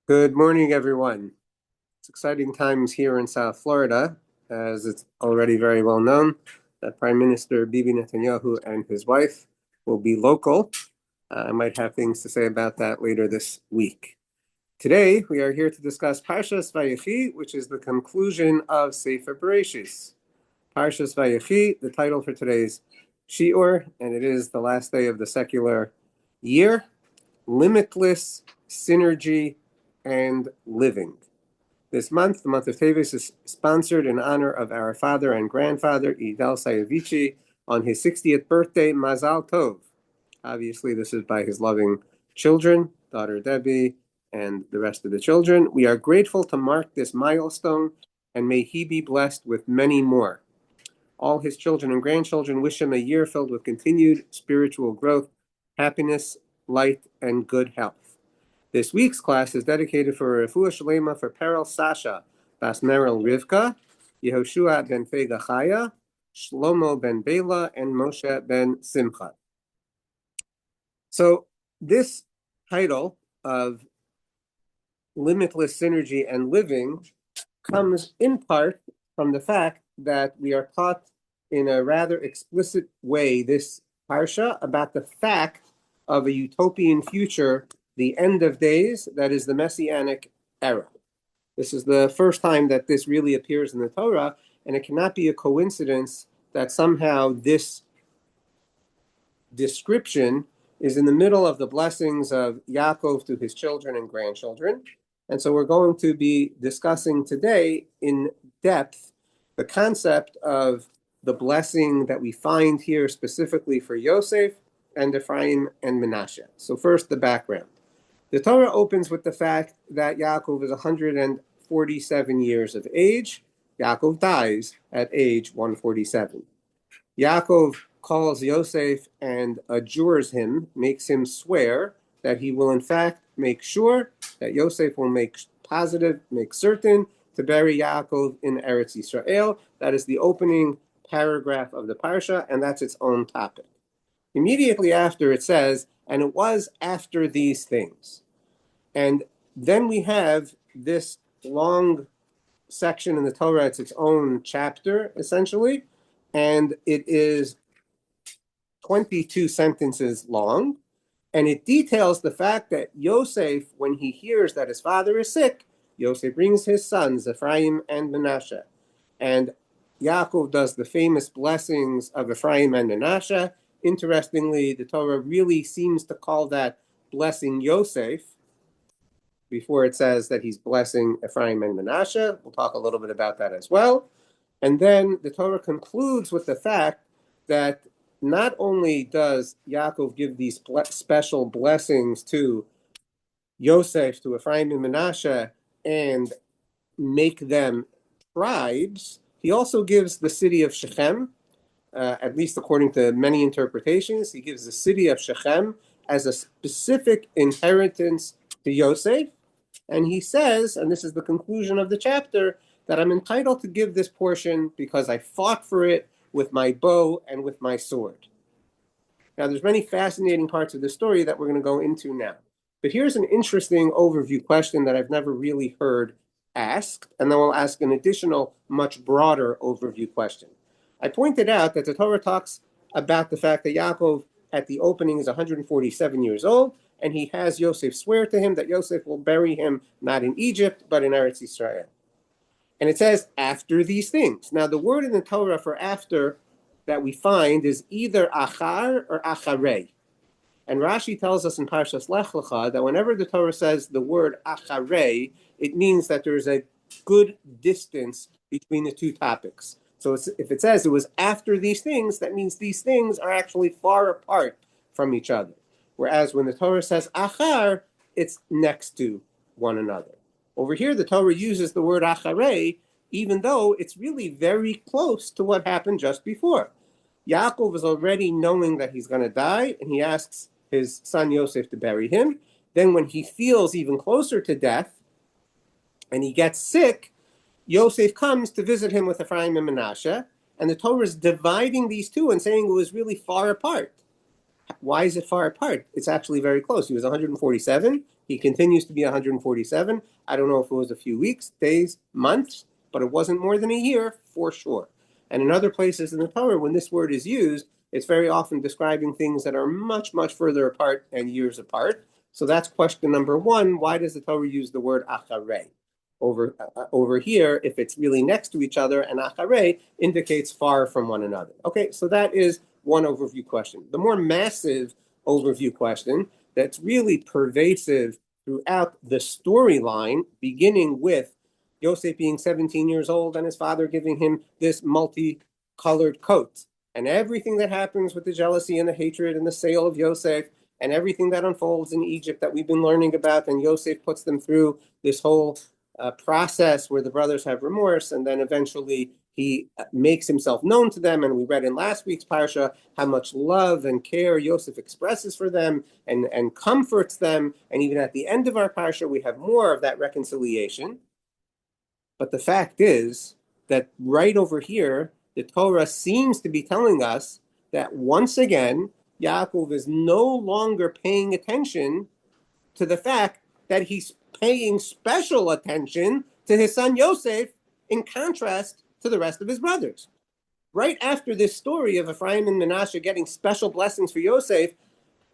Good morning, everyone. It's exciting times here in South Florida, as it's already very well known that Prime Minister Bibi Netanyahu and his wife will be local. I might have things to say about that later this week. Today, we are here to discuss Parshas VaY'chi, which is the conclusion of Sefer Bereshis. Parshas VaY'chi, the title for today's shiur, and it is the last day of the secular year. Limitless, synergy, and living. This month, the month of Teves, is sponsored in honor of our father and grandfather, Idal Sayevici, on his 60th birthday, Mazal Tov. Obviously, this is by his loving children, daughter Debbie, and the rest of the children. We are grateful to mark this milestone, and may he be blessed with many more. All his children and grandchildren wish him a year filled with continued spiritual growth, happiness, light, and good health. This week's class is dedicated for Refu'ah for Perel, Sasha, bas Meril, Rivka, Yehoshua ben Faiga, Chaya, Shlomo ben Baila, and Moshe ben Simcha. So this title of Limitless Synergy and Living comes in part from the fact that we are taught in a rather explicit way this Parsha about the fact of a utopian future, the end of days, that is the Messianic era. This is the first time that this really appears in the Torah, and it cannot be a coincidence that somehow this description is in the middle of the blessings of Yaakov to his children and grandchildren. And so we're going to be discussing today in depth the concept of the blessing that we find here specifically for Yosef and Ephraim and Menashe. So first, the background. The Torah opens with the fact that Yaakov is 147 years of age. Yaakov dies at age 147. Yaakov calls Yosef and adjures him, makes him swear that he will in fact make sure that Yosef will make certain to bury Yaakov in Eretz Yisrael. That is the opening paragraph of the Parsha, and that's its own topic. Immediately after it says, and it was after these things. And then we have this long section in the Torah, it's its own chapter, essentially, and it is 22 sentences long, and it details the fact that Yosef, when he hears that his father is sick, Yosef brings his sons, Ephraim and Menashe, and Yaakov does the famous blessings of Ephraim and Menashe. Interestingly, the Torah really seems to call that blessing Yosef before it says that he's blessing Ephraim and Menashe. We'll talk a little bit about that as well. And then the Torah concludes with the fact that not only does Yaakov give these special blessings to Yosef, to Ephraim and Menashe, and make them tribes, he also gives the city of Shechem, at least according to many interpretations, he gives the city of Shechem as a specific inheritance to Yosef. And he says, and this is the conclusion of the chapter, that I'm entitled to give this portion because I fought for it with my bow and with my sword. Now, there's many fascinating parts of the story that we're going to go into now. But here's an interesting overview question that I've never really heard asked, and then we'll ask an additional, much broader overview question. I pointed out that the Torah talks about the fact that Yaakov at the opening is 147 years old, and he has Yosef swear to him that Yosef will bury him not in Egypt, but in Eretz Yisrael. And it says, after these things. Now, the word in the Torah for after that we find is either achar or acharei. And Rashi tells us in Parshas Lech Lecha that whenever the Torah says the word acharei, it means that there's a good distance between the two topics. So if it says it was after these things, that means these things are actually far apart from each other. Whereas when the Torah says achar, it's next to one another. Over here, the Torah uses the word acharei, even though it's really very close to what happened just before. Yaakov is already knowing that he's going to die, and he asks his son Yosef to bury him. Then when he feels even closer to death, and he gets sick, Yosef comes to visit him with Ephraim and Menashe, and the Torah is dividing these two and saying it was really far apart. Why is it far apart? It's actually very close. He was 147. He continues to be 147. I don't know if it was a few weeks, days, months, but it wasn't more than a year for sure. And in other places in the Torah, when this word is used, it's very often describing things that are much, much further apart and years apart. So that's question number one. Why does the Torah use the word acharei? Over here, if it's really next to each other, and acharei indicates far from one another. Okay, so that is one overview question. The more massive overview question that's really pervasive throughout the storyline, beginning with Yosef being 17 years old and his father giving him this multicolored coat, and everything that happens with the jealousy and the hatred and the sale of Yosef, and everything that unfolds in Egypt that we've been learning about, and Yosef puts them through this whole process where the brothers have remorse, and then eventually he makes himself known to them, and we read in last week's Parsha how much love and care Yosef expresses for them and comforts them, and even at the end of our Parsha we have more of that reconciliation. But the fact is that right over here, the Torah seems to be telling us that once again, Yaakov is no longer paying attention to the fact that he's paying special attention to his son Yosef in contrast to the rest of his brothers. Right after this story of Ephraim and Manasseh getting special blessings for Yosef,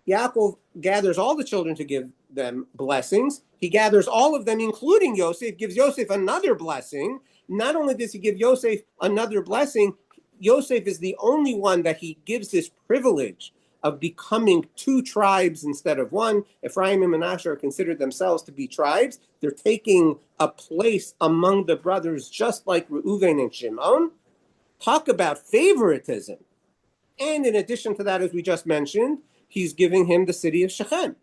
Yaakov gathers all the children to give them blessings. He gathers all of them, including Yosef, gives Yosef another blessing. Not only does he give Yosef another blessing, Yosef is the only one that he gives this privilege of becoming two tribes instead of one. Ephraim and Manasseh are considered themselves to be tribes. They're taking a place among the brothers just like Reuven and Shimon. Talk about favoritism. And in addition to that, as we just mentioned, he's giving him the city of Shechem.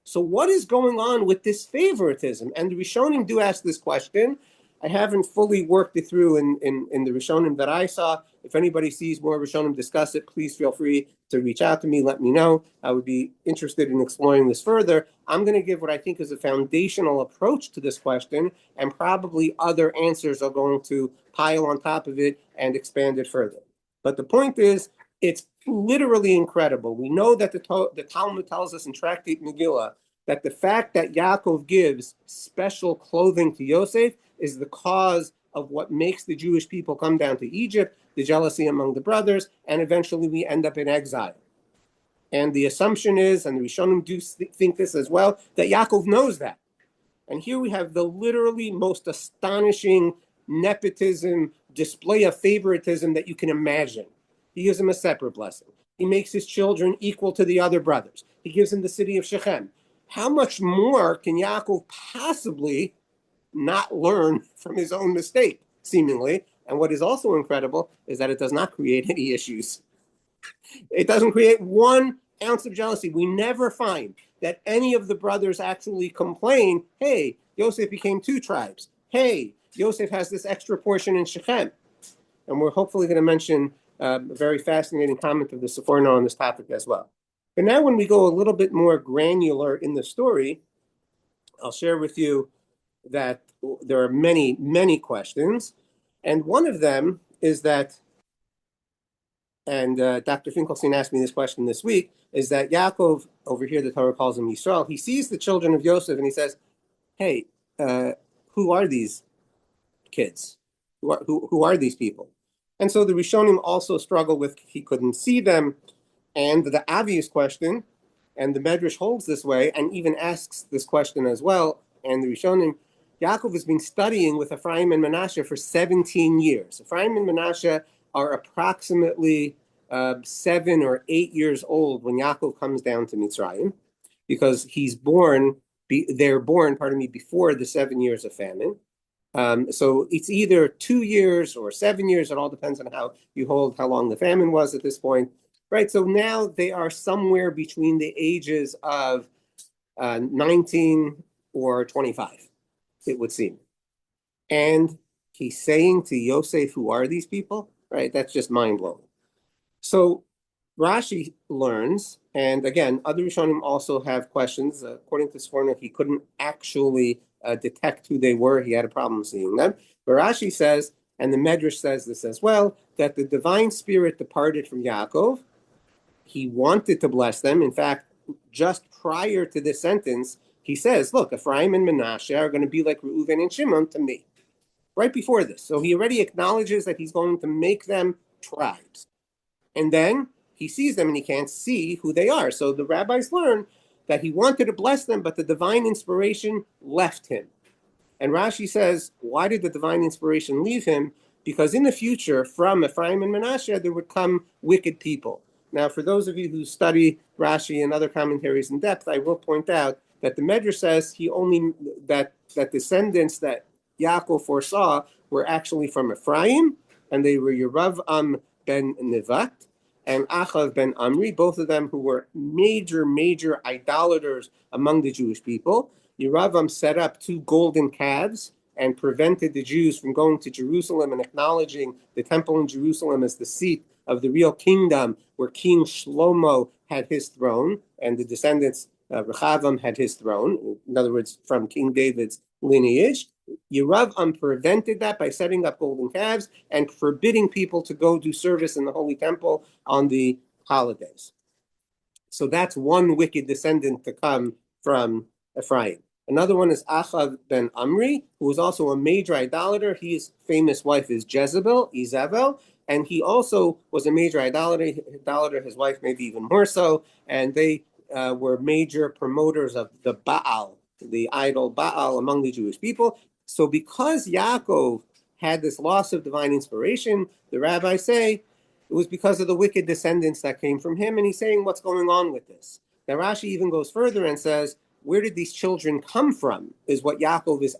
So what is going on with this favoritism? And the Rishonim do ask this question. I haven't fully worked it through in the Rishonim that I saw. If anybody sees more Rishonim discuss it, please feel free to reach out to me, let me know. I would be interested in exploring this further. I'm going to give what I think is a foundational approach to this question, and probably other answers are going to pile on top of it and expand it further. But the point is, it's literally incredible. We know that the Talmud tells us in Tractate Megillah that the fact that Yaakov gives special clothing to Yosef is the cause of what makes the Jewish people come down to Egypt, the jealousy among the brothers, and eventually we end up in exile. And the assumption is, and the Rishonim do think this as well, that Yaakov knows that. And here we have the literally most astonishing nepotism, display of favoritism that you can imagine. He gives him a separate blessing. He makes his children equal to the other brothers. He gives him the city of Shechem. How much more can Yaakov possibly not learn from his own mistake, seemingly? And what is also incredible is that it does not create any issues. It doesn't create 1 ounce of jealousy. We never find that any of the brothers actually complain, hey, Yosef became 2 tribes. Hey, Yosef has this extra portion in Shechem. And we're hopefully going to mention a very fascinating comment of the Seforno on this topic as well. But now when we go a little bit more granular in the story, I'll share with you that there are many, many questions. And one of them is that, and Dr. Finkelstein asked me this question this week, is that Yaakov, over here the Torah calls him Yisrael, he sees the children of Yosef and he says, hey, who are these kids? Who are these people? And so the Rishonim also struggle with, he couldn't see them. And the obvious question, and the Medrash holds this way, and even asks this question as well, and the Rishonim, Yaakov has been studying with Ephraim and Manasseh for 17 years. Ephraim and Manasseh are approximately 7 or 8 years old when Yaakov comes down to Mitzrayim, because they're born, before the 7 years of famine. So it's either 2 years or 7 years. It all depends on how you hold how long the famine was at this point. Right, so now they are somewhere between the ages of 19 or 25, it would seem. And he's saying to Yosef, who are these people? Right, that's just mind-blowing. So Rashi learns, and again, other Rishonim also have questions. According to Sforno, he couldn't actually detect who they were. He had a problem seeing them. But Rashi says, and the Medrash says this as well, that the divine spirit departed from Yaakov. he wanted to bless them. In fact, just prior to this sentence, he says, look, Ephraim and Manasseh are going to be like Reuven and Shimon to me. Right before this. So he already acknowledges that he's going to make them tribes. And then he sees them and he can't see who they are. So the rabbis learn that he wanted to bless them, but the divine inspiration left him. And Rashi says, why did the divine inspiration leave him? Because in the future, from Ephraim and Manasseh, there would come wicked people. Now, for those of you who study Rashi and other commentaries in depth, I will point out that the Medrash says that descendants that Yaakov foresaw were actually from Ephraim, and they were Yeravam ben Nevat and Achav ben Amri, both of them who were major idolaters among the Jewish people. Yeravam set up 2 golden calves and prevented the Jews from going to Jerusalem and acknowledging the temple in Jerusalem as the seat of the real kingdom where King Shlomo had his throne and the descendants, Rechavam, had his throne, in other words, from King David's lineage. Yeravam prevented that by setting up golden calves and forbidding people to go do service in the Holy Temple on the holidays. So that's one wicked descendant to come from Ephraim. Another one is Achav ben Amri, who was also a major idolater. His famous wife is Izabel, and he also was a major idolater, his wife maybe even more so, and they were major promoters of the Baal, the idol Baal among the Jewish people. So because Yaakov had this loss of divine inspiration, the rabbis say it was because of the wicked descendants that came from him, and he's saying what's going on with this. Now Rashi even goes further and says, where did these children come from, is what Yaakov is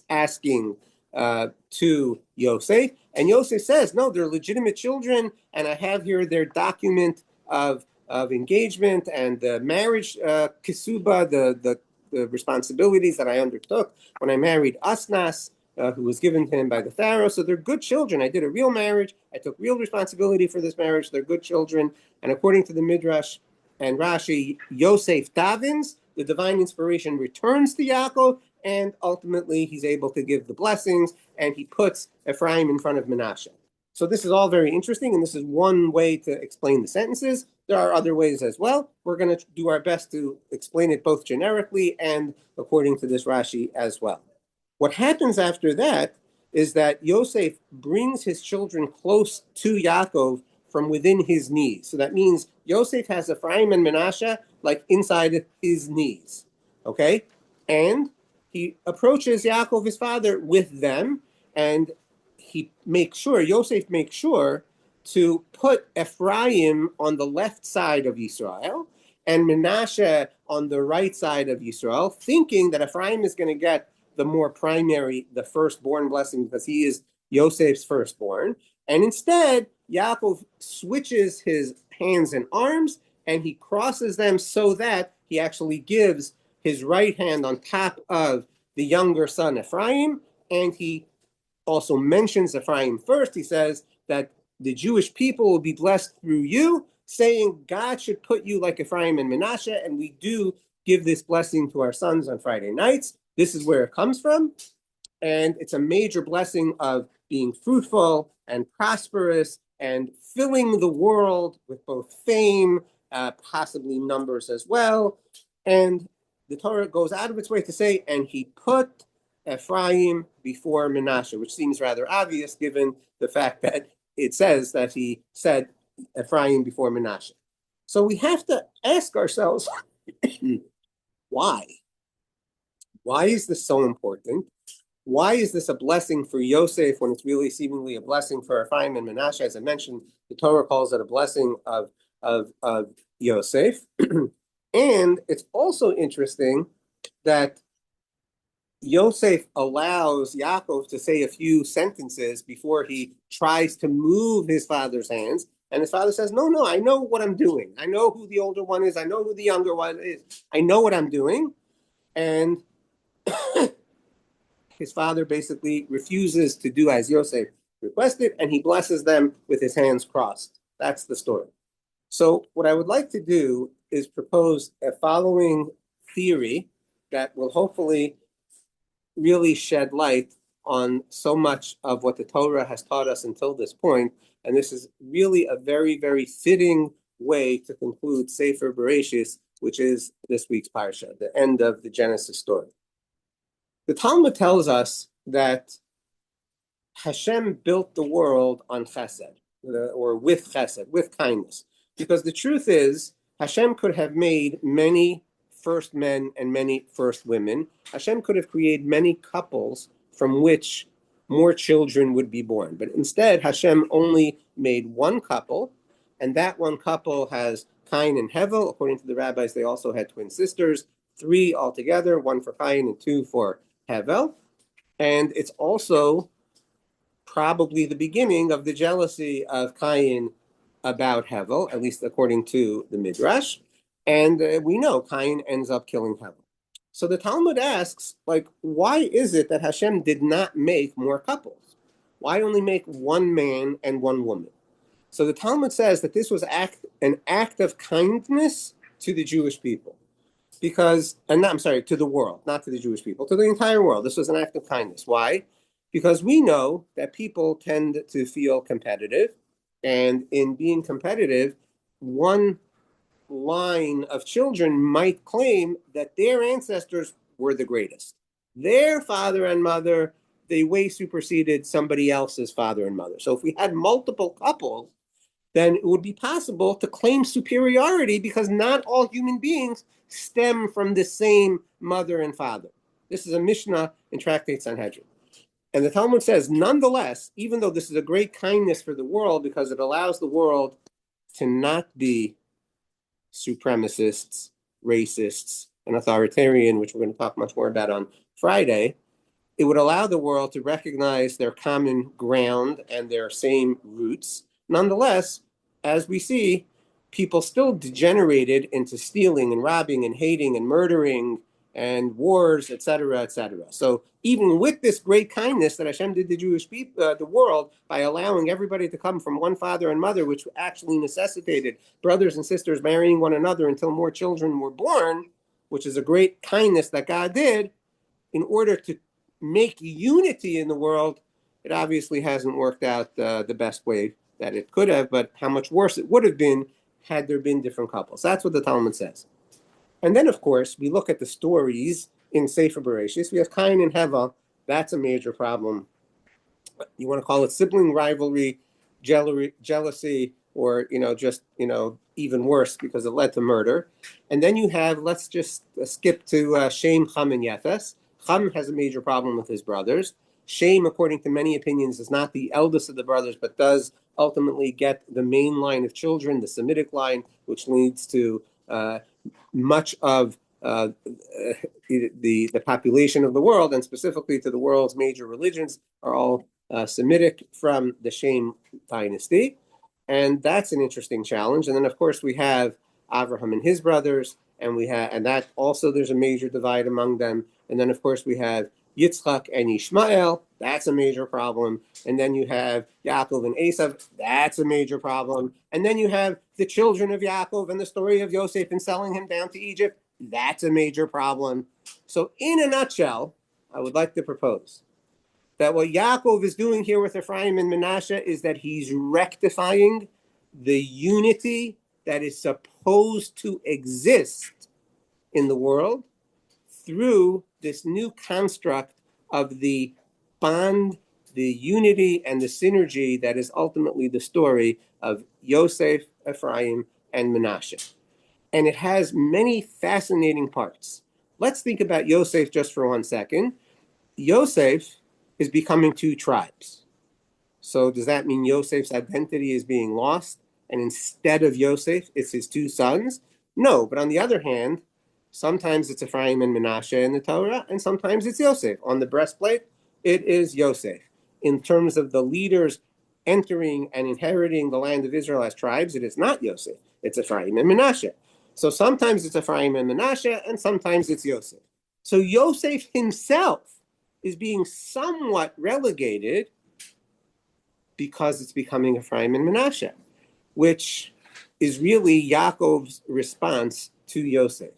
asking to Yosef. And Yosef says, no, they're legitimate children, and I have here their document of engagement and the marriage kisuba, the responsibilities that I undertook when I married Asnas, who was given to him by the Pharaoh. So they're good children. I did a real marriage. I took real responsibility for this marriage. They're good children. And according to the Midrash and Rashi, Yosef davens, the divine inspiration returns to Yaakov, and ultimately he's able to give the blessings, and he puts Ephraim in front of Manasseh. So this is all very interesting, and this is one way to explain the sentences. There are other ways as well. We're going to do our best to explain it both generically and according to this Rashi as well. What happens after that is that Yosef brings his children close to Yaakov from within his knees. So that means Yosef has Ephraim and Manasseh like inside his knees, okay? And he approaches Yaakov, his father, with them, and Yosef makes sure to put Ephraim on the left side of Yisrael and Manasseh on the right side of Yisrael, thinking that Ephraim is going to get the firstborn blessing, because he is Yosef's firstborn. And instead, Yaakov switches his hands and arms, and he crosses them so that he actually gives his right hand on top of the younger son Ephraim, and he also mentions Ephraim first. He says that the Jewish people will be blessed through you, saying God should put you like Ephraim and Manasseh, and we do give this blessing to our sons on Friday nights. This is where it comes from, and it's a major blessing of being fruitful and prosperous and filling the world with both fame, possibly numbers as well. And the Torah goes out of its way to say, and he put Ephraim before Manasseh, which seems rather obvious given the fact that it says that he said Ephraim before Manasseh. So we have to ask ourselves, why? Why is this so important? Why is this a blessing for Yosef when it's really seemingly a blessing for Ephraim and Manasseh? As I mentioned, the Torah calls it a blessing of Yosef. And it's also interesting that Yosef allows Yaakov to say a few sentences before he tries to move his father's hands. And his father says, no, I know what I'm doing. I know who the older one is. I know who the younger one is. I know what I'm doing. And his father basically refuses to do as Yosef requested, and he blesses them with his hands crossed. That's the story. So what I would like to do is propose a following theory that will hopefully really shed light on so much of what the Torah has taught us until this point. And this is really a very, very fitting way to conclude Sefer Bereshis, which is this week's Parsha, the end of the Genesis story. The Talmud tells us that Hashem built the world on chesed, or with chesed, with kindness. Because the truth is, Hashem could have made many first men and many first women. Hashem could have created many couples from which more children would be born. But instead, Hashem only made one couple, and that one couple has Cain and Hevel. According to the rabbis, they also had twin sisters, 3 altogether, 1 for Cain and 2 for Hevel. And it's also probably the beginning of the jealousy of Cain about Hevel, at least according to the Midrash. And we know Cain ends up killing Hevel. So the Talmud asks, why is it that Hashem did not make more couples? Why only make one man and one woman? So the Talmud says that this was an act of kindness to the Jewish people. To the world, not to the Jewish people, to the entire world. This was an act of kindness. Why? Because we know that people tend to feel competitive, and in being competitive, one line of children might claim that their ancestors were the greatest. Their father and mother, they way superseded somebody else's father and mother. So if we had multiple couples, then it would be possible to claim superiority because not all human beings stem from the same mother and father. This is a Mishnah in Tractate Sanhedrin. And the Talmud says, nonetheless, even though this is a great kindness for the world because it allows the world to not be supremacists, racists, and authoritarian, which we're going to talk much more about on Friday, it would allow the world to recognize their common ground and their same roots. Nonetheless, as we see, people still degenerated into stealing and robbing and hating and murdering and wars, etc., etc. So even with this great kindness that Hashem did the Jewish people, the world, by allowing everybody to come from one father and mother, which actually necessitated brothers and sisters marrying one another until more children were born, which is a great kindness that God did, in order to make unity in the world, it obviously hasn't worked out the best way that it could have, but how much worse it would have been had there been different couples. That's what the Talmud says. And then, of course, we look at the stories in Sefer Bereshis. We have Cain and Hevel. That's a major problem. You want to call it sibling rivalry, jealousy, or, even worse because it led to murder. And then you have, let's just skip to Shem, Cham, and Yefes. Cham has a major problem with his brothers. Shem, according to many opinions, is not the eldest of the brothers, but does ultimately get the main line of children, the Semitic line, which leads to much of the population of the world, and specifically to the world's major religions, are all Semitic from the Shem dynasty. And that's an interesting challenge. And then, of course, we have Abraham and his brothers, and that also there's a major divide among them. And then, of course, we have Yitzchak and Ishmael. That's a major problem. And then you have Yaakov and Esav. That's a major problem. And then you have the children of Yaakov and the story of Yosef and selling him down to Egypt. That's a major problem. So in a nutshell, I would like to propose that what Yaakov is doing here with Ephraim and Manasseh is that he's rectifying the unity that is supposed to exist in the world through this new construct of the bond, the unity, and the synergy that is ultimately the story of Yosef, Ephraim, and Manasseh. And it has many fascinating parts. Let's think about Yosef just for 1 second. Yosef is becoming 2 tribes. So does that mean Yosef's identity is being lost, and instead of Yosef, it's his 2 sons? No, but on the other hand, sometimes it's Ephraim and Manasseh in the Torah, and sometimes it's Yosef. On the breastplate, it is Yosef. In terms of the leaders entering and inheriting the land of Israel as tribes, it is not Yosef. It's Ephraim and Manasseh. So sometimes it's Ephraim and Manasseh, and sometimes it's Yosef. So Yosef himself is being somewhat relegated because it's becoming Ephraim and Manasseh, which is really Yaakov's response to Yosef.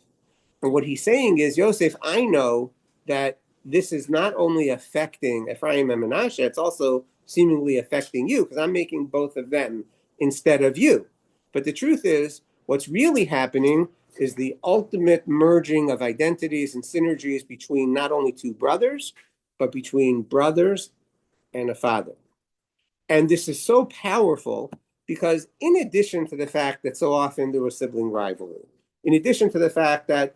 And what he's saying is, Yosef, I know that this is not only affecting Ephraim and Manasseh, it's also seemingly affecting you, because I'm making both of them instead of you. But the truth is, what's really happening is the ultimate merging of identities and synergies between not only two brothers, but between brothers and a father. And this is so powerful because in addition to the fact that so often there was sibling rivalry, in addition to the fact that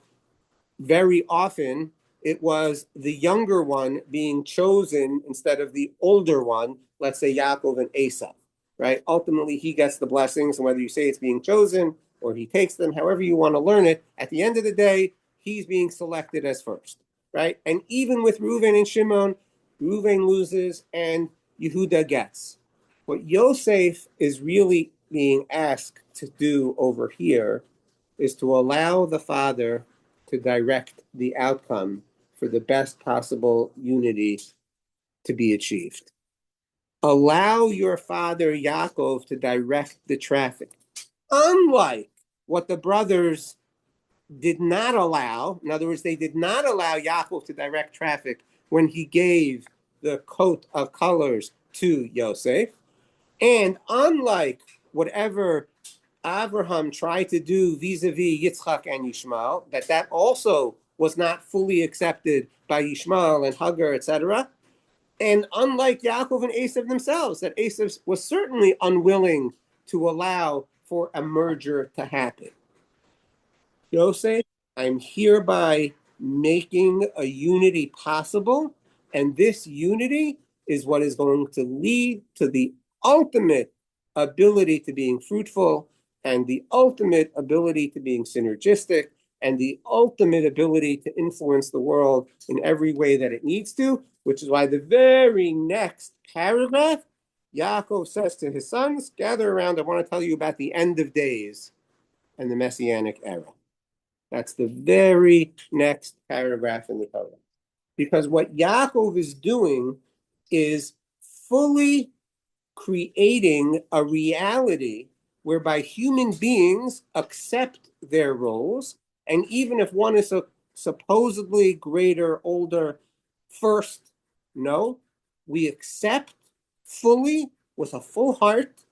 very often it was the younger one being chosen instead of the older one, let's say Yaakov and Esau, right? Ultimately, he gets the blessings, and whether you say it's being chosen or he takes them, however you want to learn it, at the end of the day, he's being selected as first, right? And even with Reuven and Shimon, Reuven loses and Yehuda gets. What Yosef is really being asked to do over here is to allow the father to direct the outcome for the best possible unity to be achieved. Allow your father Yaakov to direct the traffic. Unlike what the brothers did not allow, in other words, they did not allow Yaakov to direct traffic when he gave the coat of colors to Yosef. And unlike whatever Abraham tried to do vis-a-vis Yitzchak and Yishmael, that also was not fully accepted by Yishmael and Hagar, etc. And unlike Yaakov and Esav themselves, that Esav was certainly unwilling to allow for a merger to happen. Yosef, I'm hereby making a unity possible, and this unity is what is going to lead to the ultimate ability to being fruitful, and the ultimate ability to being synergistic, and the ultimate ability to influence the world in every way that it needs to, which is why the very next paragraph, Yaakov says to his sons, gather around, I want to tell you about the end of days and the Messianic era. That's the very next paragraph in the Torah. Because what Yaakov is doing is fully creating a reality whereby human beings accept their roles, and even if one is a supposedly greater, older, first, no, we accept fully with a full heart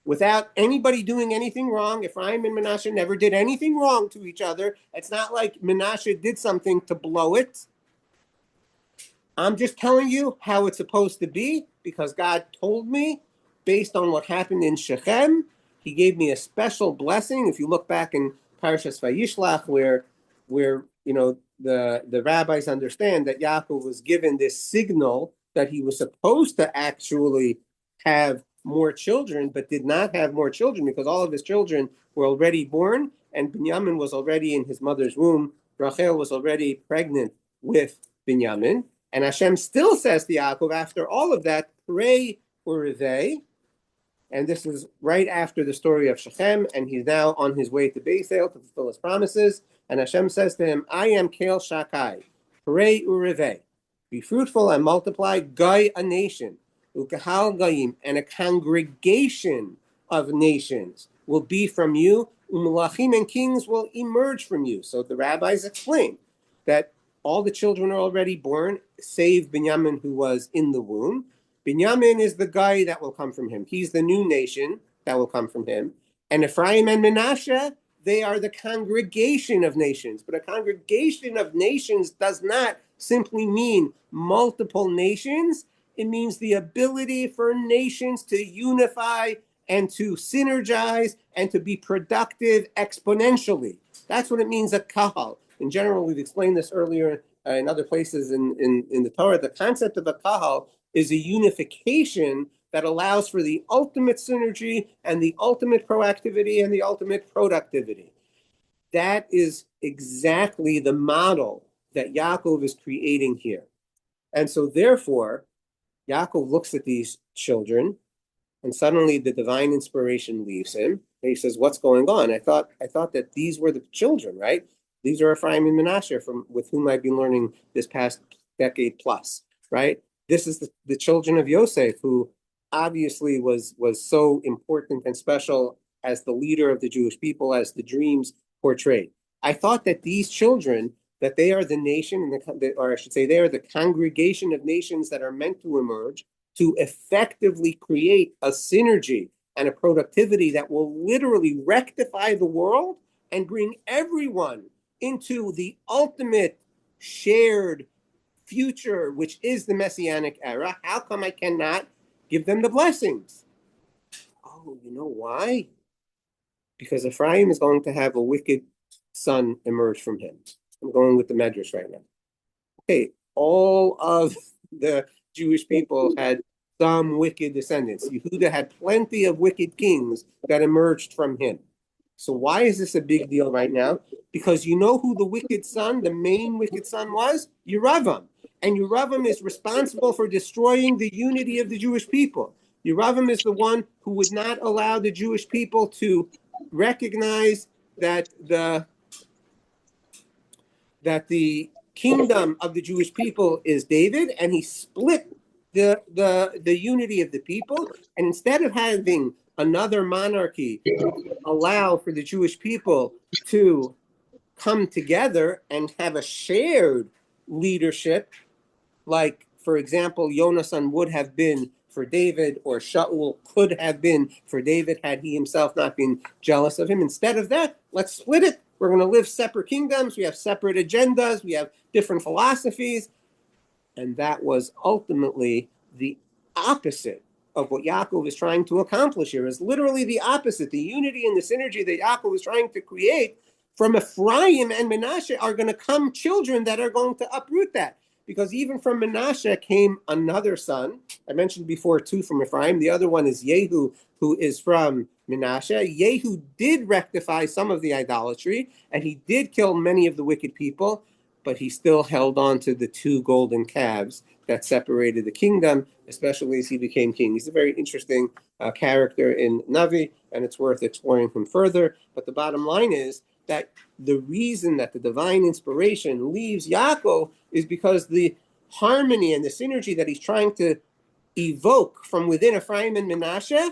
without anybody doing anything wrong. Ephraim and Menashe never did anything wrong to each other. It's not like Menashe did something to blow it. I'm just telling you how it's supposed to be because God told me based on what happened in Shechem. He gave me a special blessing. If you look back in Parshas VaY'chi, where the rabbis understand that Yaakov was given this signal that he was supposed to actually have more children, but did not have more children because all of his children were already born, and Binyamin was already in his mother's womb. Rachel was already pregnant with Binyamin. And Hashem still says to Yaakov, after all of that, pray urivei. And this is right after the story of Shechem, and he's now on his way to Beisel to fulfill his promises. And Hashem says to him, I am Kel Shakai, pray urivei. Be fruitful and multiply, gai a nation, ukahal gaim, and a congregation of nations will be from you, umalachim and kings will emerge from you. So the rabbis explain that all the children are already born, save Binyamin, who was in the womb. Binyamin is the guy that will come from him. He's the new nation that will come from him. And Ephraim and Menashe, they are the congregation of nations. But a congregation of nations does not simply mean multiple nations. It means the ability for nations to unify and to synergize and to be productive exponentially. That's what it means, a kahal. In general, we've explained this earlier in other places in the Torah. The concept of a kahal is a unification that allows for the ultimate synergy and the ultimate proactivity and the ultimate productivity. That is exactly the model that Yaakov is creating here. And so therefore, Yaakov looks at these children and suddenly the divine inspiration leaves him. And he says, what's going on? I thought that these were the children, right? These are Ephraim and Menashe with whom I've been learning this past decade plus, right? This is the children of Yosef, who obviously was so important and special as the leader of the Jewish people, as the dreams portrayed. I thought that these children, that they are the nation, or I should say they are the congregation of nations that are meant to emerge to effectively create a synergy and a productivity that will literally rectify the world and bring everyone into the ultimate shared future, which is the Messianic era. How come I cannot give them the blessings? Oh, you know why? Because Ephraim is going to have a wicked son emerge from him. I'm going with the Medrash right now. Okay, all of the Jewish people had some wicked descendants. Yehuda had plenty of wicked kings that emerged from him. So why is this a big deal right now? Because you know who the wicked son, the main wicked son was? Yeravam. And Yeravam is responsible for destroying the unity of the Jewish people. Yeravam is the one who would not allow the Jewish people to recognize that the kingdom of the Jewish people is David, and he split the unity of the people. And instead of having another monarchy allow for the Jewish people to come together and have a shared leadership, like, for example, Yonasan would have been for David, or Shaul could have been for David had he himself not been jealous of him. Instead of that, let's split it. We're going to live separate kingdoms. We have separate agendas. We have different philosophies. And that was ultimately the opposite of what Yaakov is trying to accomplish here. Is literally the opposite. The unity and the synergy that Yaakov is trying to create from Ephraim and Menashe are going to come children that are going to uproot that. Because even from Menashe came another son. I mentioned before two from Ephraim. The other one is Yehu, who is from Menashe. Yehu did rectify some of the idolatry, and he did kill many of the wicked people, but he still held on to the two golden calves that separated the kingdom, especially as he became king. He's a very interesting character in Navi, and it's worth exploring him further. But the bottom line is that the reason that the divine inspiration leaves Yaakov is because the harmony and the synergy that he's trying to evoke from within Ephraim and Menashe,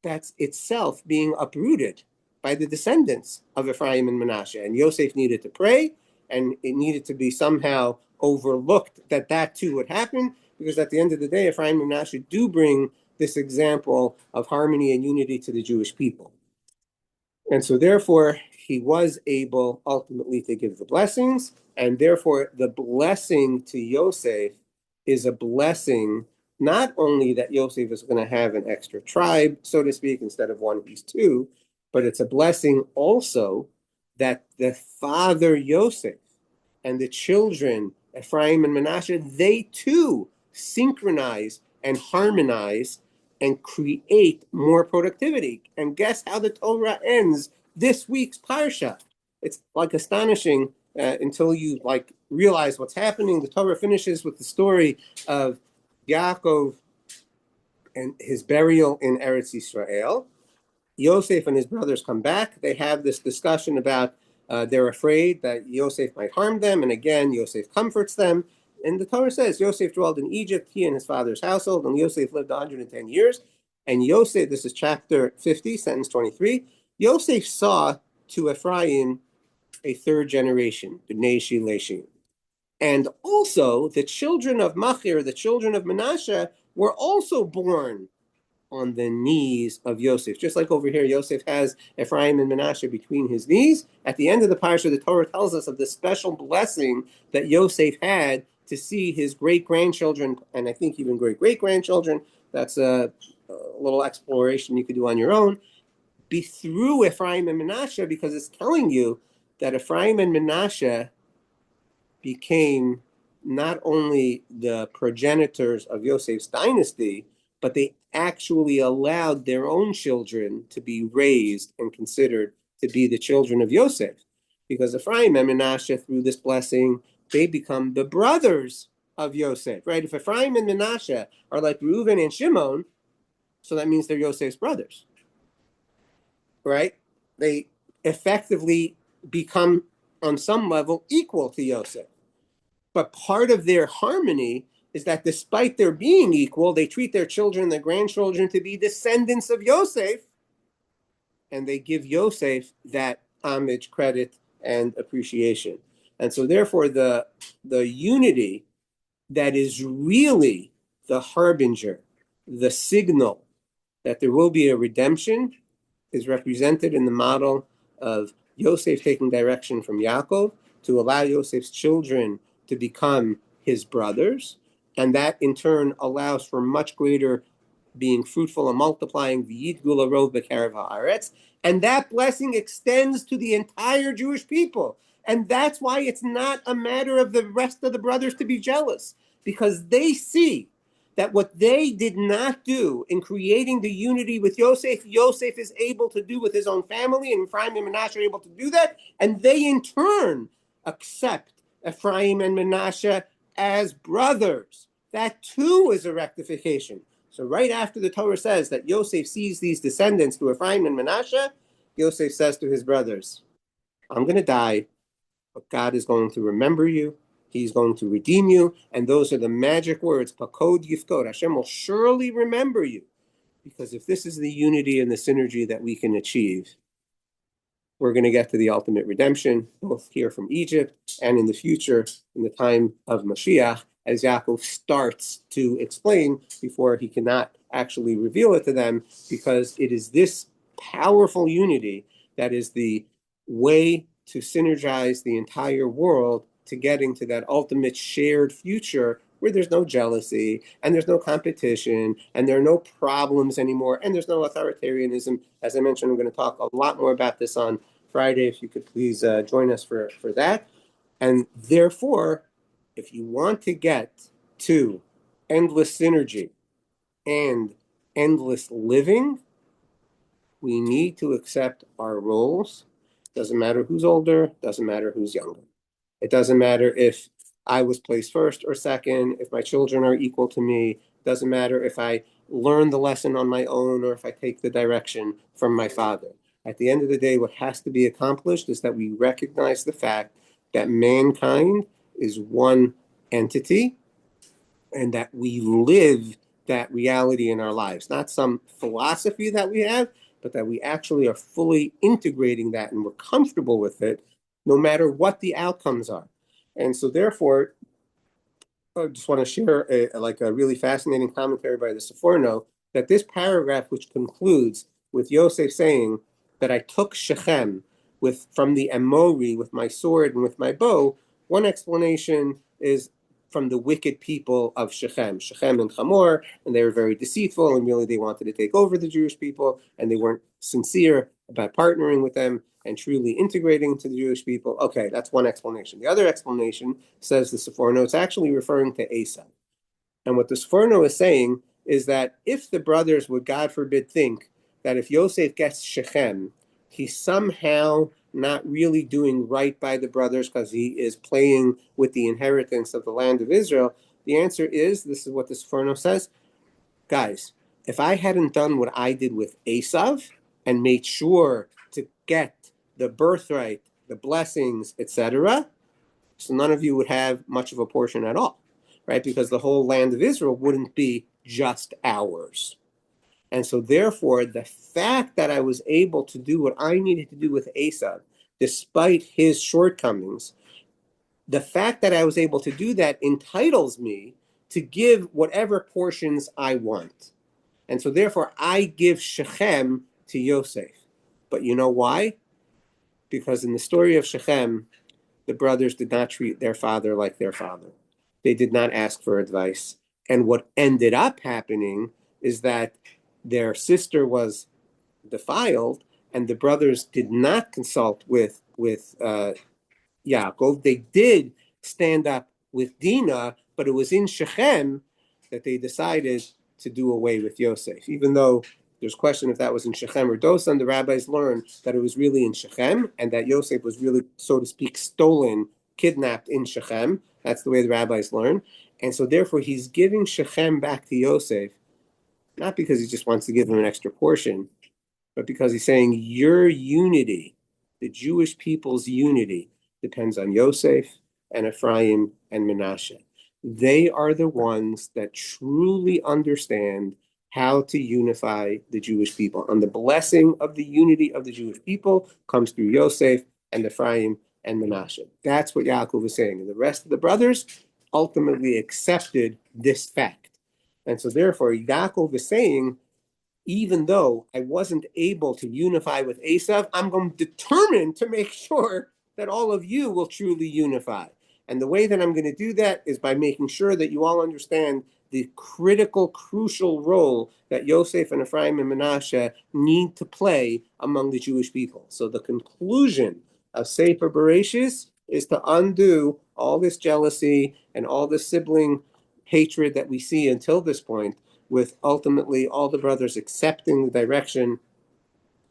that's itself being uprooted by the descendants of Ephraim and Menashe. And Yosef needed to pray, and it needed to be somehow overlooked that too would happen, because at the end of the day, Ephraim and Menashe do bring this example of harmony and unity to the Jewish people. And so therefore, he was able ultimately to give the blessings, and therefore the blessing to Yosef is a blessing not only that Yosef is going to have an extra tribe, so to speak, instead of one, he's two, but it's a blessing also that the father Yosef and the children, Ephraim and Menashe, they too synchronize and harmonize and create more productivity. And guess how the Torah ends this week's Parsha? It's like astonishing until you realize what's happening. The Torah finishes with the story of Yaakov and his burial in Eretz Yisrael. Yosef and his brothers come back. They have this discussion about they're afraid that Yosef might harm them. And again, Yosef comforts them. And the Torah says Yosef dwelled in Egypt, he and his father's household, and Yosef lived 110 years. And Yosef, this is chapter 50, sentence 23, Yosef saw to Ephraim a third generation, Bnei Shileshim. And also the children of Machir, the children of Menashe, were also born on the knees of Yosef. Just like over here, Yosef has Ephraim and Menashe between his knees. At the end of the Parsha, the Torah tells us of the special blessing that Yosef had to see his great-grandchildren, and I think even great-great-grandchildren, that's a little exploration you could do on your own, be through Ephraim and Menashe, because it's telling you that Ephraim and Menashe became not only the progenitors of Yosef's dynasty, but they actually allowed their own children to be raised and considered to be the children of Yosef. Because Ephraim and Menashe, through this blessing, they become the brothers of Yosef, right? If Ephraim and Menashe are like Reuven and Shimon, so that means they're Yosef's brothers, right? They effectively become, on some level, equal to Yosef. But part of their harmony is that despite their being equal, they treat their children and their grandchildren to be descendants of Yosef, and they give Yosef that homage, credit, and appreciation. And so therefore the unity that is really the harbinger, the signal that there will be a redemption is represented in the model of Yosef taking direction from Yaakov to allow Yosef's children to become his brothers. And that in turn allows for much greater being fruitful and multiplying, v'yid gula rov b'karev haaretz. And that blessing extends to the entire Jewish people. And that's why it's not a matter of the rest of the brothers to be jealous, because they see that what they did not do in creating the unity with Yosef, Yosef is able to do with his own family, and Ephraim and Manasseh are able to do that, and they in turn accept Ephraim and Manasseh as brothers. That too is a rectification. So right after the Torah says that Yosef sees these descendants to Ephraim and Manasseh, Yosef says to his brothers, I'm going to die, but God is going to remember you. He's going to redeem you. And those are the magic words, Pakod Yifkod. Hashem will surely remember you. Because if this is the unity and the synergy that we can achieve, we're going to get to the ultimate redemption, both here from Egypt and in the future, in the time of Mashiach, as Yaakov starts to explain before he cannot actually reveal it to them, because it is this powerful unity that is the way to synergize the entire world to getting to that ultimate shared future where there's no jealousy and there's no competition and there are no problems anymore and there's no authoritarianism. As I mentioned, I'm going to talk a lot more about this on Friday. If you could please join us for that. And therefore, if you want to get to endless synergy and endless living, we need to accept our roles. Doesn't matter who's older, doesn't matter who's younger. It doesn't matter if I was placed first or second, if my children are equal to me. Doesn't matter if I learn the lesson on my own or if I take the direction from my father. At the end of the day, what has to be accomplished is that we recognize the fact that mankind is one entity and that we live that reality in our lives. Not some philosophy that we have, but that we actually are fully integrating that and we're comfortable with it, no matter what the outcomes are. And so therefore, I just want to share a really fascinating commentary by the Seforno, that this paragraph, which concludes with Yosef saying that I took Shechem from the Amori with my sword and with my bow, one explanation is from the wicked people of Shechem and Hamor, and they were very deceitful, and really they wanted to take over the Jewish people, and they weren't sincere about partnering with them and truly integrating to the Jewish people. Okay, that's one explanation. The other explanation, says the Seforno, it's actually referring to Esau. And what the Seforno is saying is that if the brothers would, God forbid, think that if Yosef gets Shechem, he's somehow not really doing right by the brothers because he is playing with the inheritance of the land of Israel, the answer is, this is what the Seforno says, guys, if I hadn't done what I did with Esav and made sure to get the birthright, the blessings, etc., so none of you would have much of a portion at all, right? Because the whole land of Israel wouldn't be just ours. And so therefore, the fact that I was able to do what I needed to do with Esav, despite his shortcomings, the fact that I was able to do that entitles me to give whatever portions I want. And so therefore, I give Shechem to Yosef. But you know why? Because in the story of Shechem, the brothers did not treat their father like their father. They did not ask for advice. And what ended up happening is that their sister was defiled, and the brothers did not consult with Yaakov. They did stand up with Dinah, but it was in Shechem that they decided to do away with Yosef. Even though there's question if that was in Shechem or Dosan, the rabbis learned that it was really in Shechem, and that Yosef was really, so to speak, stolen, kidnapped in Shechem. That's the way the rabbis learn. And so therefore he's giving Shechem back to Yosef, not because he just wants to give him an extra portion, but because he's saying your unity, the Jewish people's unity, depends on Yosef and Ephraim and Manasseh. They are the ones that truly understand how to unify the Jewish people. And the blessing of the unity of the Jewish people comes through Yosef and Ephraim and Manasseh. That's what Yaakov is saying. And the rest of the brothers ultimately accepted this fact. And so therefore, Yaakov is saying, even though I wasn't able to unify with Esav, I'm going to determine to make sure that all of you will truly unify. And the way that I'm going to do that is by making sure that you all understand the critical, crucial role that Yosef and Ephraim and Manasseh need to play among the Jewish people. So the conclusion of Sefer Bereshis is to undo all this jealousy and all this sibling hatred that we see until this point, with ultimately all the brothers accepting the direction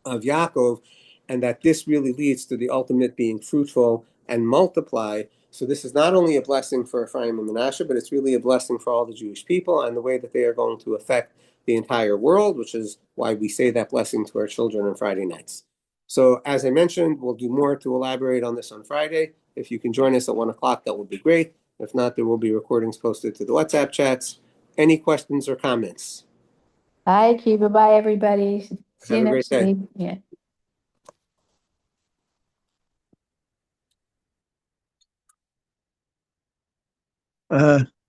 of Yaakov, and that this really leads to the ultimate being fruitful and multiply. So this is not only a blessing for Ephraim and Manasseh, but it's really a blessing for all the Jewish people and the way that they are going to affect the entire world, which is why we say that blessing to our children on Friday nights. So as I mentioned, we'll do more to elaborate on this on Friday. If you can join us at 1 o'clock, that would be great. If not, there will be recordings posted to the WhatsApp chats. Any questions or comments? Bye, Kiva. Bye, everybody. See you Have a great next day. week. Yeah.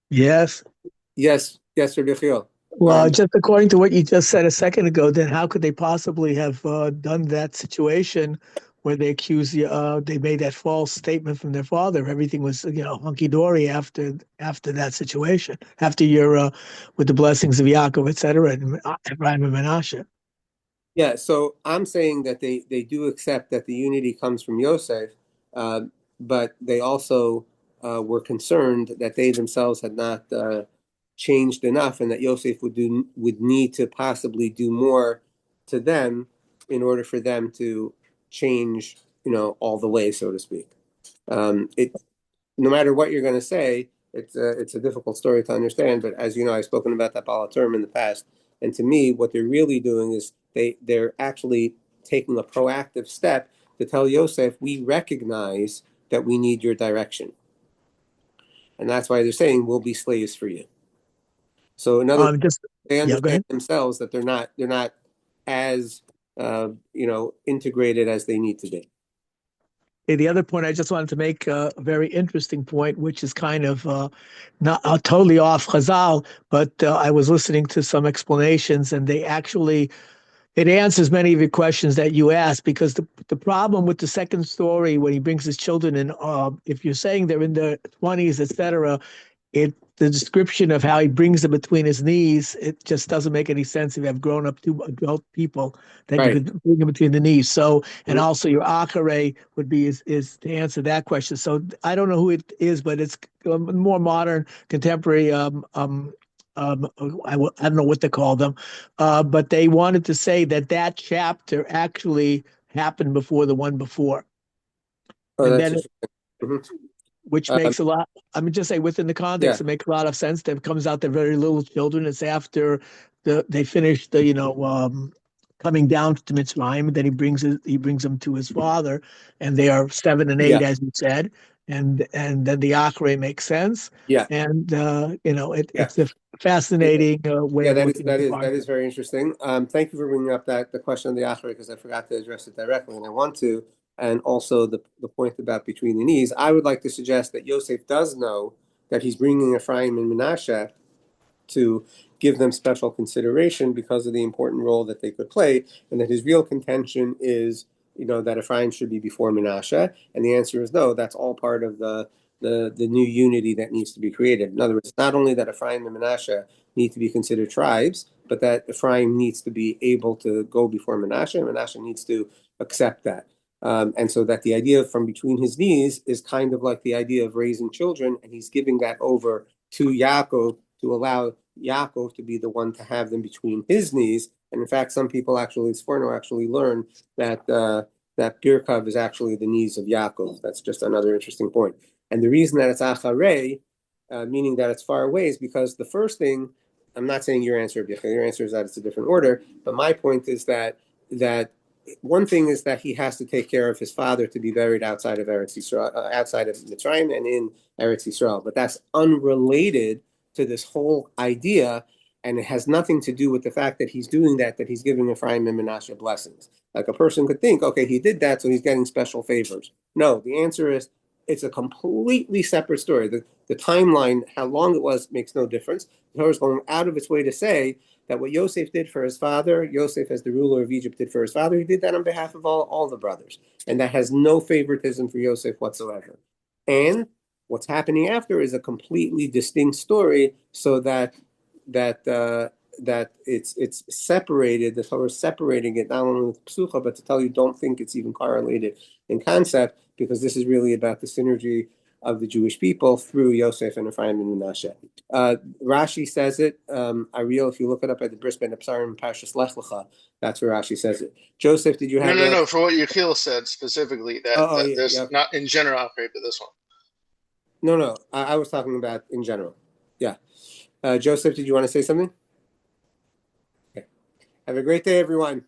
Yes. Yes, Rabbi Yechiel. Well, just according to what you just said a second ago, then how could they possibly have done that situation where they accused you? They made that false statement from their father. Everything was, hunky dory after that situation, after your with the blessings of Yaakov, etc., and Ephraim and Manasseh. Yeah, so I'm saying that they do accept that the unity comes from Yosef, but they also were concerned that they themselves had not changed enough, and that Yosef would need to possibly do more to them in order for them to change, all the way, so to speak. No matter what you're going to say, it's a difficult story to understand. But as you know, I've spoken about that Baila term in the past, and to me, what they're really doing is they're actually taking a proactive step to tell Yosef, we recognize that we need your direction, and that's why they're saying we'll be slaves for you. So in other words, they understand themselves that they're not as integrated as they need to be. The other point I just wanted to make, a very interesting point, which is kind of not totally off Chazal, but I was listening to some explanations, and it answers many of your questions that you asked, because the problem with the second story, when he brings his children in, if you're saying they're in their 20s, etc., the description of how he brings them between his knees, it just doesn't make any sense if you have grown up two adult people that right. You could bring them between the knees. So, and also your achare would be is to answer that question. So I don't know who it is, but it's more modern, contemporary. I don't know what to call them, but they wanted to say that chapter actually happened before the one before. Oh, and that's which makes a lot. I mean, just say within the context, It makes a lot of sense. That comes out they're very little children. It's after they finish the coming down to Mitzrayim. Then he brings them to his father, and they are 7 and 8, as you said. And then the Achre makes sense. Yeah, and it's a fascinating way of looking at it. That is very interesting. Thank you for bringing up the question of the Achre, because I forgot to address it directly, and I want to. And also the point about between the knees. I would like to suggest that Yosef does know that he's bringing Ephraim and Manasseh to give them special consideration because of the important role that they could play, and that his real contention is, that Ephraim should be before Manasseh. And the answer is no. That's all part of the new unity that needs to be created. In other words, not only that Ephraim and Manasseh need to be considered tribes, but that Ephraim needs to be able to go before Manasseh, and Manasseh needs to accept that. And so that the idea from between his knees is kind of like the idea of raising children, and he's giving that over to Yaakov to allow Yaakov to be the one to have them between his knees. And in fact, some people actually learn that that Birkav is actually the knees of Yaakov. That's just another interesting point. And the reason that it's Acharei, meaning that it's far away, is because the first thing, I'm not saying your answer is that it's a different order, but my point is that one thing is that he has to take care of his father to be buried outside of Eretz Yisrael, outside of Mitzrayim and in Eretz Yisrael. But that's unrelated to this whole idea, and it has nothing to do with the fact that he's doing that he's giving Ephraim and Manasseh blessings. Like a person could think, okay, he did that, so he's getting special favors. No, the answer is it's a completely separate story. The timeline, how long it was, makes no difference. The Torah is going out of its way to say that what Yosef did for his father, Yosef as the ruler of Egypt did for his father, he did that on behalf of all the brothers. And that has no favoritism for Yosef whatsoever. And what's happening after is a completely distinct story, so that it's separated. The Torah is separating it not only with psucha, but to tell you don't think it's even correlated in concept, because this is really about the synergy of the Jewish people through Yosef and Ephraim and Menashe. Rashi says it. Ariel, if you look it up at the Bris Ben Absarim Parshas Lech Lecha, that's where Rashi says it. Joseph, did you have No. For what Yechiel said specifically, that there's not in general, okay, but this one. No. I was talking about in general. Yeah. Joseph, did you want to say something? Okay. Have a great day, everyone.